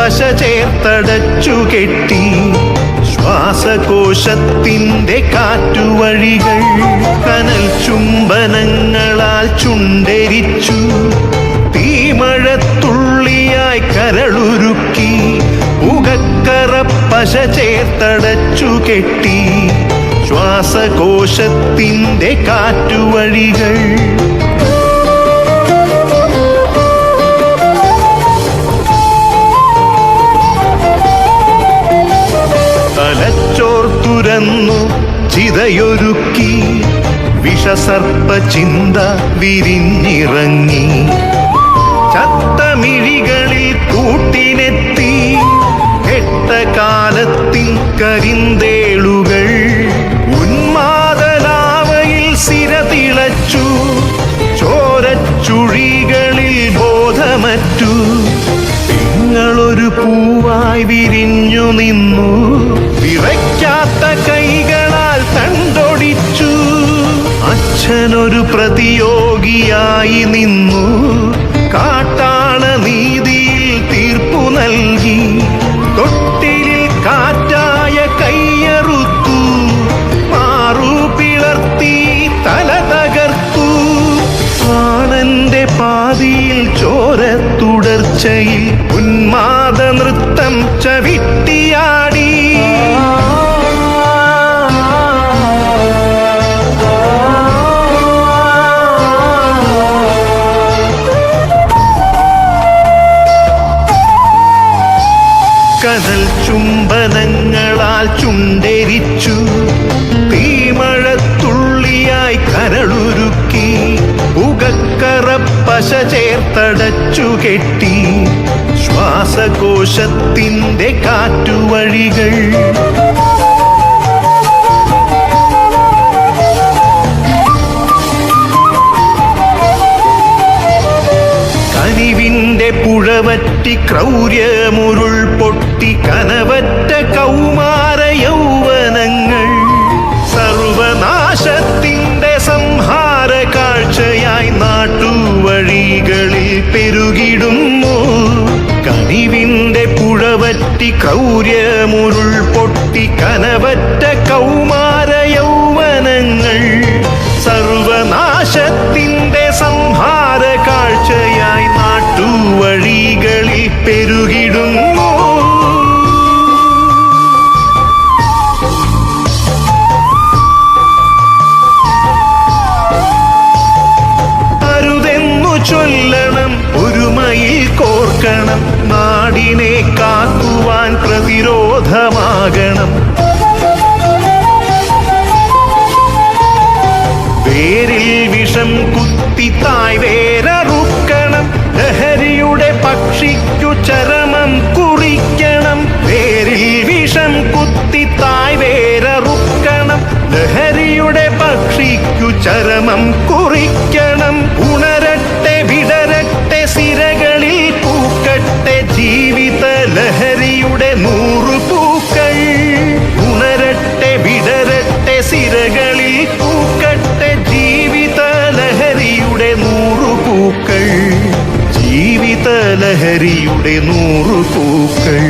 പശ ചേർത്തടച്ചു കെട്ടി ശ്വാസകോശത്തിൻ്റെ കാറ്റുവഴികൾ കനൽ ചുംബനങ്ങളാൽ ചുണ്ടെരിച്ചു തീമഴത്തുള്ളിയായി കരളുരുക്കി പുകക്കറ പശ ചേർത്തടച്ചു കെട്ടി ശ്വാസകോശത്തിൻ്റെ കാറ്റുവഴികൾ തലച്ചോർത്തുരന്നു ചിതയൊരുക്കി വിഷസർപ്പ ചിന്ത വിരിഞ്ഞിറങ്ങി ചത്തമിഴികളിൽ കൂട്ടിനെത്തി കെട്ട കാലത്തിൻ കരിന്തേളുകൾ ഉന്മാദലാവയിൽ സിരതിളച്ചു ചോരച്ചുഴികളിൽ ബോധമറ്റു തിങ്ങളൊരു പൂവായി വിരിഞ്ഞു നിന്നു വിറയ്ക്കാത്ത കൈകളാൽ തണ്ടൊടിച്ചു അച്ഛനൊരു പ്രതിയോഗിയായി നിന്നു കാട്ടാള നീതിയിൽ തീർപ്പു നൽകി തൊട്ടിലിൽ കാറ്റായ കയ്യറുത്തു മാറു പിളർത്തി തല തകർത്തു പ്രാണന്റെ പാതിയിൽ ചോര തുടർച്ചയിൽ ഉന്മാദ നൃത്തം ചവിട്ടിയാടി കനൽ ചുംബനങ്ങളാൽ ചുണ്ടെരിച്ചു തീമഴത്തുള്ളിയായി കരളുരുക്കി പുകക്കറ പശ ചേർത്തടച്ചു കെട്ടി ശ്വാസകോശത്തിൻ്റെ കാറ്റുവഴികൾ കനിവിൻ്റെ പുഴവറ്റി ക്രൗര്യമുരുൾ പൊട്ടി കനവറ്റ കൗമാര യൗവനങ്ങൾ സർവനാശത്തിൻ്റെ സംഹാര കാഴ്ചയായി നാട്ടുവഴികളിൽ പെരുകിടുന്നു കനിവിൻ്റെ പുഴവറ്റി ക്രൗര്യമുരുൾ പൊട്ടി കനവറ്റ കൗമാര യൗവനങ്ങൾ സർവനാശത്തിൻ്റെ സംഹാര കാഴ്ചയായി നാട്ടുവഴികളിൽ പെരുകിടുന്നു അരുതെന്നു ചൊല്ലണം ഒരുമയിൽ കോർക്കണം നാടിനെ കാക്കുവാൻ പ്രതിരോധമാകണം വേരിൽ വിഷം കുത്തി തായ് വേരറുക്കണം ലഹരിയുടെ പക്ഷിക്കു ചരമം കുറിക്കണം വേരിൽ വിഷം കുത്തി തായ് വേരറുക്കണം ലഹരിയുടെ പക്ഷിക്കു ചരമം കുറിക്കണം ഉണരട്ടെ വിടരട്ടെ സിരകളിൽ പൂക്കട്ടെ ജീവിത ലഹരിയുടെ 100 പൂക്കൾ ഉണരട്ടെ വിടരട്ടെ സിരകളിൽ പൂക്കട്ടെ ജീവിത ലഹരിയുടെ 100 പൂക്കൾ ജീവിത ലഹരിയുടെ 100 പൂക്കൾ